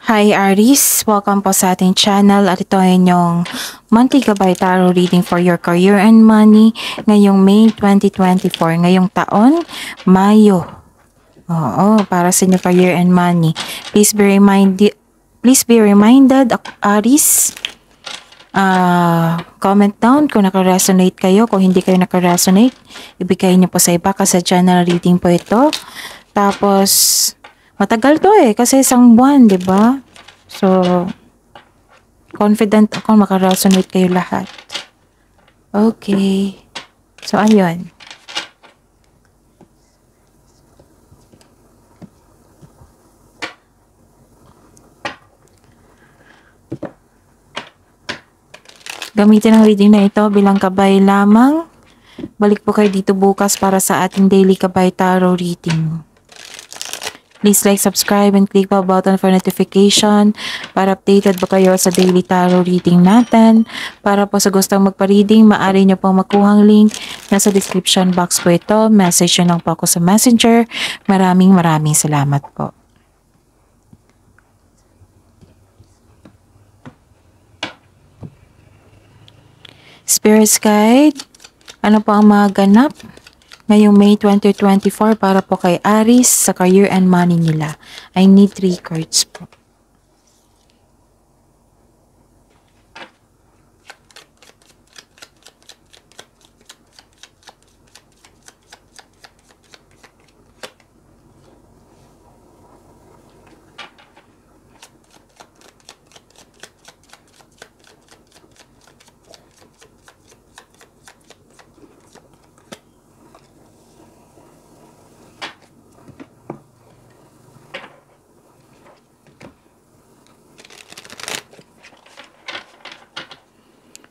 Hi Aries! Welcome po sa ating channel at ito ay inyong monthly gabay tarot reading for your career and money ngayong May 2024, ngayong taon, Mayo. Oo, para sa inyong career and money. Please be reminded, Aries, comment down kung naka-resonate kayo. Kung hindi kayo naka-resonate, ibigay niyo po sa iba kasi general reading po ito. Tapos, matagal to kasi isang buwan, 'di ba? So, confident ako maka-resonate kayo lahat. Okay. So, ayun. Gamitin ang reading na ito bilang gabay lamang. Balik po kayo dito bukas para sa ating daily gabay tarot reading. Please like, subscribe, and click the button for notification para updated po kayo sa daily tarot reading natin. Para po sa gustong magpa-reading, maaari nyo pong makuhang link. Nasa description box po ito. Message nyo lang po ako sa messenger. Maraming salamat po. Spirits Guide, ano po ang mga ganap ngayong May 2024 para po kay Aries sa career and money nila? I need 3 cards po.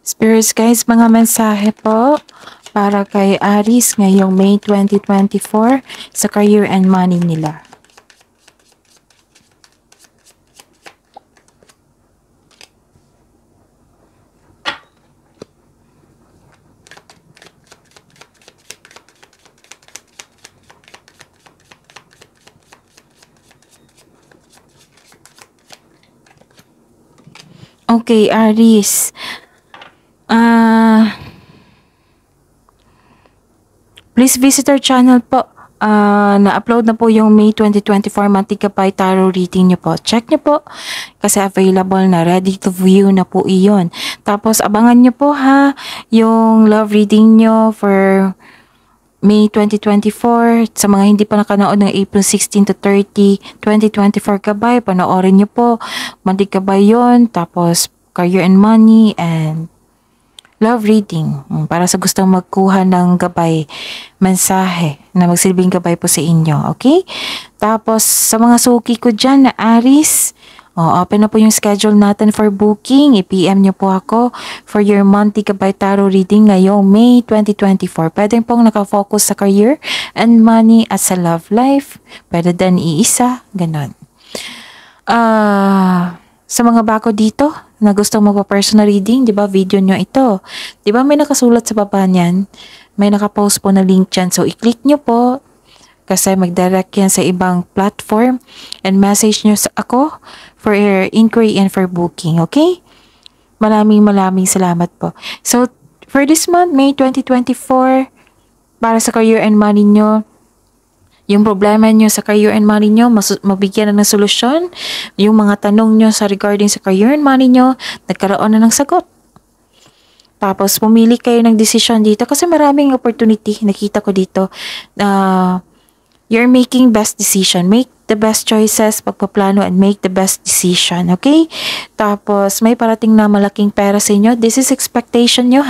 Spirits guys, mga mensahe po para kay Aries ngayong May 2024 sa career and money nila. Okay, Aries. Please visit our channel po. Na-upload na po yung May 2024 monthly gabay tarot reading nyo po. Check nyo po kasi available na, ready to view na po iyon. Tapos abangan nyo po yung love reading nyo for May 2024. Sa mga hindi pa nakanood ng April 16 to 30, 2024 gabay, panoorin nyo po. Monthly gabay yun. Tapos career and money and love reading para sa gustong magkuha ng gabay, mensahe na magsilbing gabay po sa inyo, okay? Tapos sa mga suki ko dyan na Aries, open na po yung schedule natin for booking. I-PM nyo po ako for your monthly gabay tarot reading ngayong May 2024. Pwede pong nakafocus sa career and money at sa love life. Pwede din iisa, ganon. Sa mga bago dito na gusto mo pa personal reading, di ba video nyo ito? Di ba may nakasulat sa baba niyan? May nakapost po na link dyan. So, i-click nyo po kasi mag-direct yan sa ibang platform and message nyo sa ako for your inquiry and for booking, okay? Maraming salamat po. So, for this month, May 2024, para sa career and money nyo, yung problema nyo sa career and money nyo, mabigyan na ng solusyon. Yung mga tanong nyo sa regarding sa career and money nyo, nagkaroon na ng sagot. Tapos, pumili kayo ng decision dito kasi maraming opportunity. Nakita ko dito. You're making best decision. Make the best choices, pagpaplano, and make the best decision. Okay? Tapos, may parating na malaking pera sa inyo. This is expectation nyo,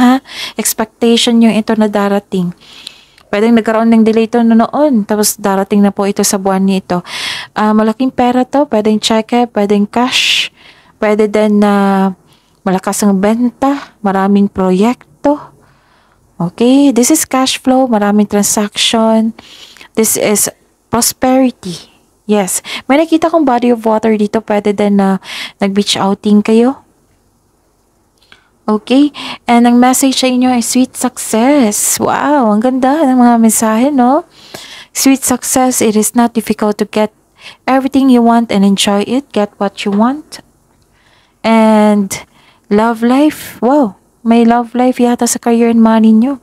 Expectation nyo ito na darating. Pwedeng nagkaroon ng delay ito noon. Tapos darating na po ito sa buwan nito. Malaking pera to. Pwedeng cheque, pwedeng cash. Pwede din na malakas ang benta. Maraming proyekto. Okay? This is cash flow. Maraming transaction. This is prosperity. Yes. May nakita kong body of water dito. Pwede din na nag-beach outing kayo. Okay? And ang message sa inyo ay sweet success. Wow, ang ganda ng mga mensahe, no? Sweet success, it is not difficult to get everything you want and enjoy it. Get what you want. And love life. Wow, may love life yata sa career and money nyo.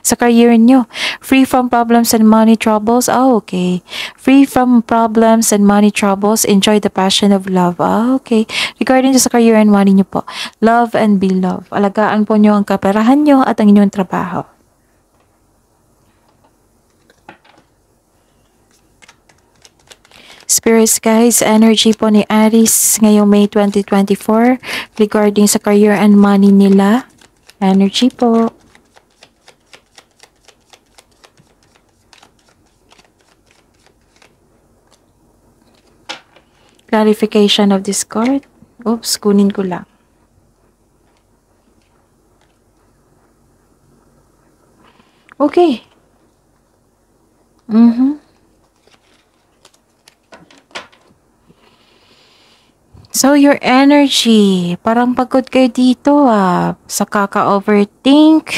Sa career nyo. Free from problems and money troubles. Oh, okay. Free from problems and money troubles. Enjoy the passion of love. Oh, okay. Regarding sa career and money nyo po. Love and be loved. Alagaan po nyo ang kaperahan nyo at ang inyong trabaho. Spirits guys, energy po ni Aries ngayong May 2024 regarding sa career and money nila. Energy po. Clarification of this card. Oops, kunin ko lang. Okay. So, your energy, parang pagod kayo dito sa kaka-overthink.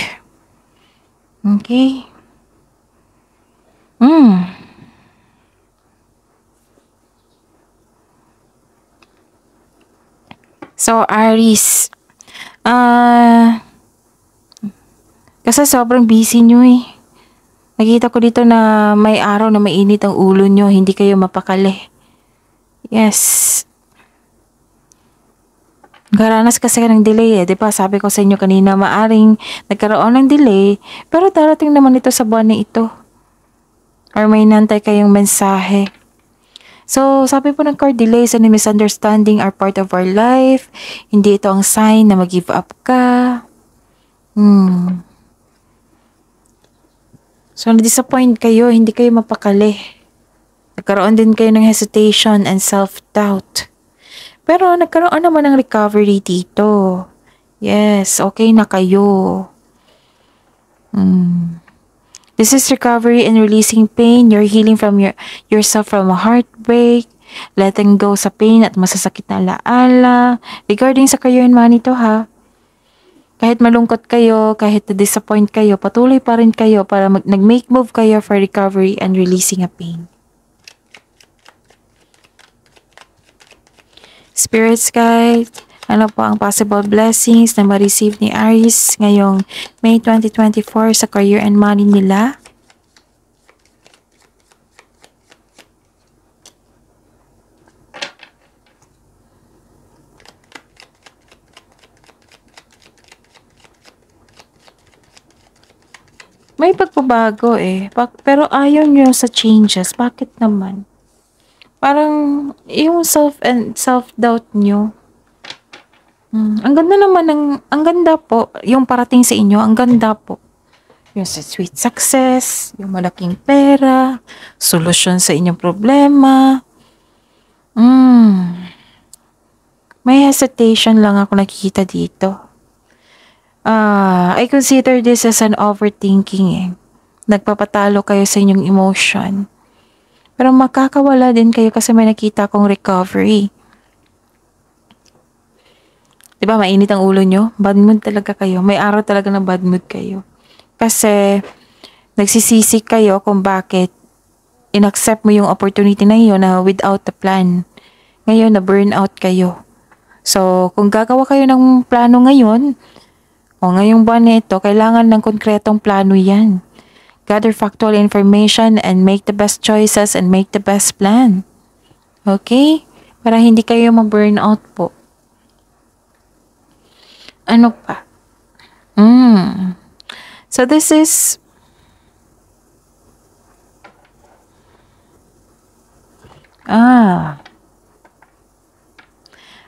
Okay. So, Aries, kasi sobrang busy nyo eh. Nakita ko dito na may araw na mainit ang ulo nyo, hindi kayo mapakali. Yes. Garanas kasi ng delay eh, di ba? Sabi ko sa inyo kanina, maaring nagkaroon ng delay, pero darating naman ito sa buwan na ito. Or may nantay kayong mensahe. So, sabi po ng card, delays and misunderstanding are part of our life. Hindi ito ang sign na mag-give up ka. So, na-disappoint kayo, hindi kayo mapakali. Nagkaroon din kayo ng hesitation and self-doubt. Pero nagkaroon naman ng recovery dito. Yes, okay na kayo. This is recovery and releasing pain. You're healing from yourself from a heartbreak. Letting go sa pain at masasakit na alaala. Regarding sa career and money to ha. Kahit malungkot kayo, kahit na-disappoint kayo, patuloy pa rin kayo para nag-make move kayo for recovery and releasing a pain. Spirits guide, ano po ang possible blessings na ma-receive ni Aries ngayong May 2024 sa career and money nila? May pagbabago eh, pero ayaw nyo sa changes. Bakit naman? Parang yung self-doubt nyo. Ang ganda naman ang ganda po, yung parating sa inyo, ang ganda po. Yung sweet success, yung malaking pera, solusyon sa inyong problema. May hesitation lang ako nakikita dito. I consider this as an overthinking eh. Nagpapatalo kayo sa inyong emotion. Pero makakawala din kayo kasi may nakita kong recovery. Diba, mainit ang ulo nyo? Bad mood talaga kayo. May araw talaga na bad mood kayo. Kasi, nagsisisi kayo kung bakit inaccept mo yung opportunity na yun na without the plan. Ngayon, na burnout kayo. So, kung gagawa kayo ng plano ngayon, o ngayong buwan na ito, kailangan ng konkretong plano yan. Gather factual information and make the best choices and make the best plan. Okay? Para hindi kayo ma-burnout po. Ano pa? So this is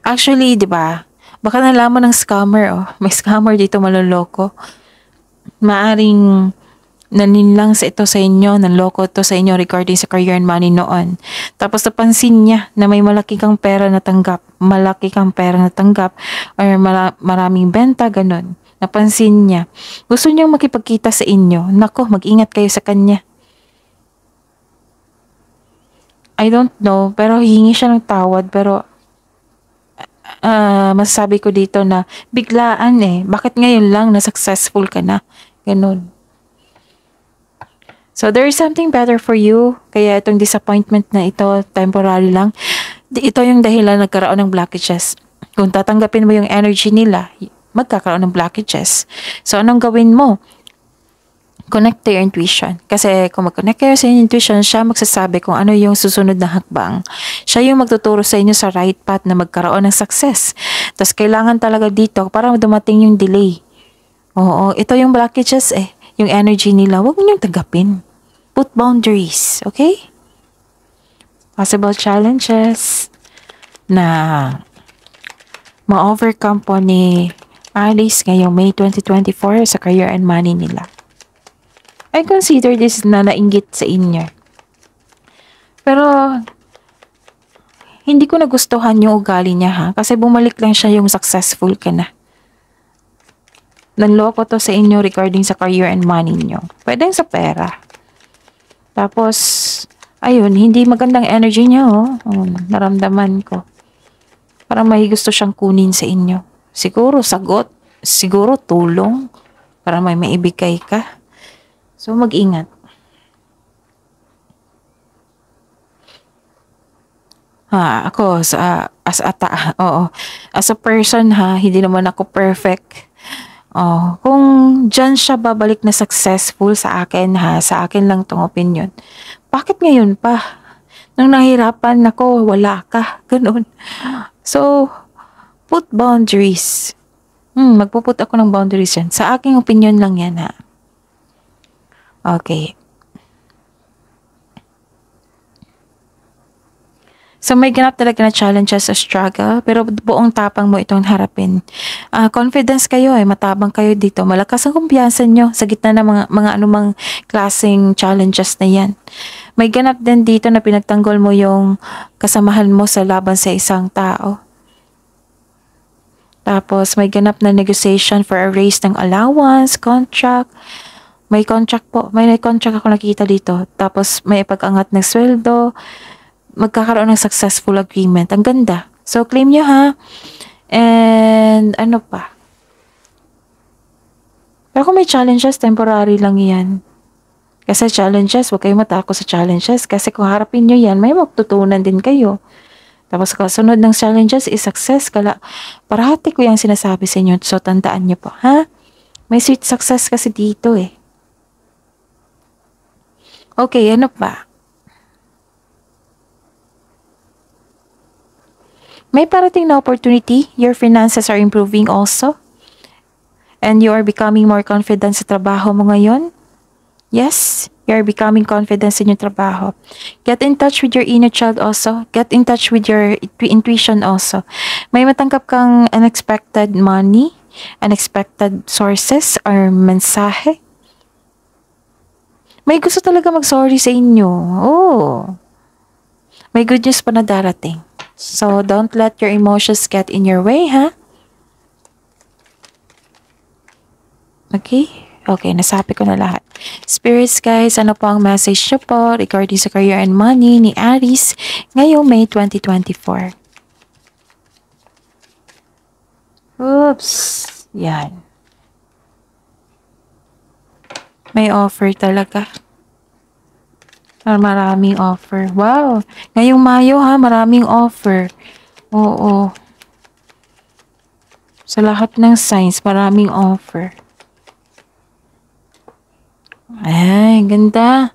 actually, 'di ba? Baka nalaman ng scammer May scammer dito maloloko. Maaring naninlang sa ito sa inyo, nanloko to sa inyo regarding sa career and money noon. Tapos napansin niya na may malaki kang pera na tanggap, or maraming benta, ganun. Napansin niya. Gusto niyang makipagkita sa inyo. Nako, mag-ingat kayo sa kanya. I don't know, pero hihingi siya ng tawad, pero masasabi ko dito na biglaan eh. Bakit ngayon lang na successful ka na? Ganun. So, there is something better for you. Kaya itong disappointment na ito, temporary lang. Ito yung dahilan nagkaroon ng blockages. Kung tatanggapin mo yung energy nila, magkakaroon ng blockages. So, anong gawin mo? Connect to your intuition. Kasi kung mag-connect kayo sa intuition, siya magsasabi kung ano yung susunod na hakbang. Siya yung magtuturo sa inyo sa right path na magkaroon ng success. Tapos kailangan talaga dito para dumating yung delay. Oo, ito yung blockages eh. Yung energy nila, huwag niyong tagapin. Put boundaries, okay? Possible challenges na ma-overcome po ni Alice ngayong May 2024 sa career and money nila. I consider this na nainggit sa inyo. Pero, hindi ko nagustuhan yung ugali niya ha. Kasi bumalik lang siya yung successful ka na. Nanloko to sa inyo regarding sa career and money niyo. Pwedeng sa pera. Tapos, ayun, hindi magandang energy niya oh. Naramdaman ko. Parang may gusto siyang kunin sa inyo. Siguro sagot. Siguro tulong. Para may maibigay ka. So, mag-ingat. Ako, as a person hindi naman ako perfect. Kung dyan siya babalik na successful sa akin sa akin lang tong opinion. Bakit ngayon pa? Nung nahirapan ako, wala ka. Ganun. So, put boundaries. Magpuput ako ng boundaries yan. Sa aking opinion lang yan Okay. So, may ganap talaga na challenges sa struggle, pero buong tapang mo itong harapin. Confidence kayo matabang kayo dito. Malakas ang kumpiyansa nyo sa gitna ng mga anumang klaseng challenges na yan. May ganap din dito na pinagtanggol mo yung kasamahan mo sa laban sa isang tao. Tapos, may ganap na negotiation for a raise ng allowance, contract. May contract po. May contract ako nakita dito. Tapos, may pag-angat ng sweldo. Magkakaroon ng successful agreement. Ang ganda. So, claim nyo And, ano pa? Pero kung may challenges, temporary lang yan. Kasi challenges, huwag kayo matakot sa challenges. Kasi kung harapin nyo yan, may magtutunan din kayo. Tapos, kasunod ng challenges is success. Parati ko yung sinasabi sa inyo. So, tandaan nyo po, May sweet success kasi dito Okay, ano pa? May parating na opportunity. Your finances are improving also. And you are becoming more confident sa trabaho mo ngayon. Yes, you are becoming confident sa inyong trabaho. Get in touch with your inner child also. Get in touch with your intuition also. May matanggap kang unexpected money, unexpected sources or mensahe. May gusto talaga mag-sorry sa inyo. May good news pa na darating. So, don't let your emotions get in your way, Okay? Okay, nasabi ko na lahat. Spirits, guys, ano po ang message nyo po regarding sa career and money ni Aries ngayong May 2024? Oops! Yan. May offer talaga. Maraming offer. Wow! Ngayong Mayo maraming offer. Oo. Sa lahat ng signs, maraming offer. Ay, ganda.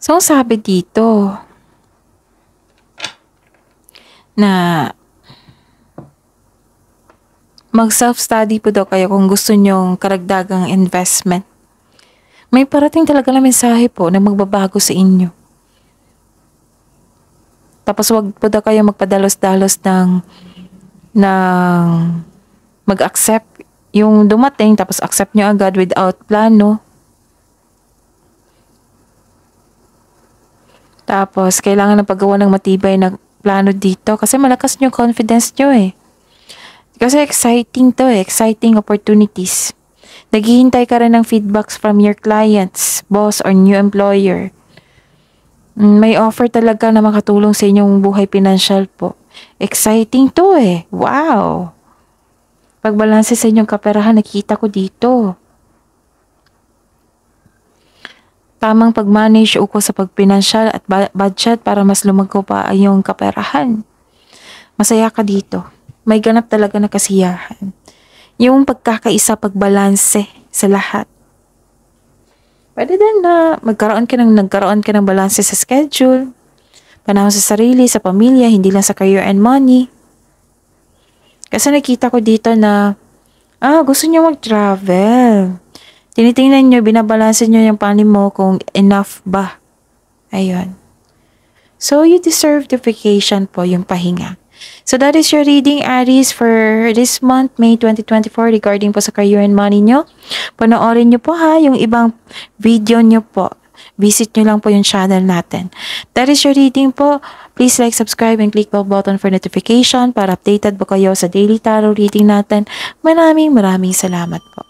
So, sabi dito na mag-self-study po daw kayo kung gusto nyong karagdagang investment. May parating talaga na mensahe po na magbabago sa inyo. Tapos wag po daw kayo magpadalos-dalos ng mag-accept yung dumating tapos accept nyo agad without plano. Tapos kailangan ng paggawa ng matibay na plano dito kasi malakas yung confidence nyo Kasi exciting to exciting opportunities. Naghihintay ka rin ng feedbacks from your clients, boss, or new employer. May offer talaga na makatulong sa inyong buhay financial po. Exciting to Wow! Pagbalanse sa inyong kaperahan, nakita ko dito. tamang pag-manage uko sa pagpinansyal at budget para mas lumago pa ang iyong kaperahan. Masaya ka dito. May ganap talaga na kasiyahan. Yung pagkakaisa, pagbalanse sa lahat. Pwede din na nagkaroon ka ng balanse sa schedule, panahon sa sarili, sa pamilya, hindi lang sa career and money. Kasi nakita ko dito na, gusto niyo mag-travel. Tinitingnan niyo, binabalanse niyo yung panin mo kung enough ba. Ayun. So, you deserve the vacation po, yung pahinga. So, that is your reading, Aries, for this month, May 2024, regarding po sa career and money nyo. Panoorin nyo po ha, yung ibang video nyo po. Visit nyo lang po yung channel natin. That is your reading po. Please like, subscribe, and click bell button for notification para updated po kayo sa daily tarot reading natin. Maraming salamat po.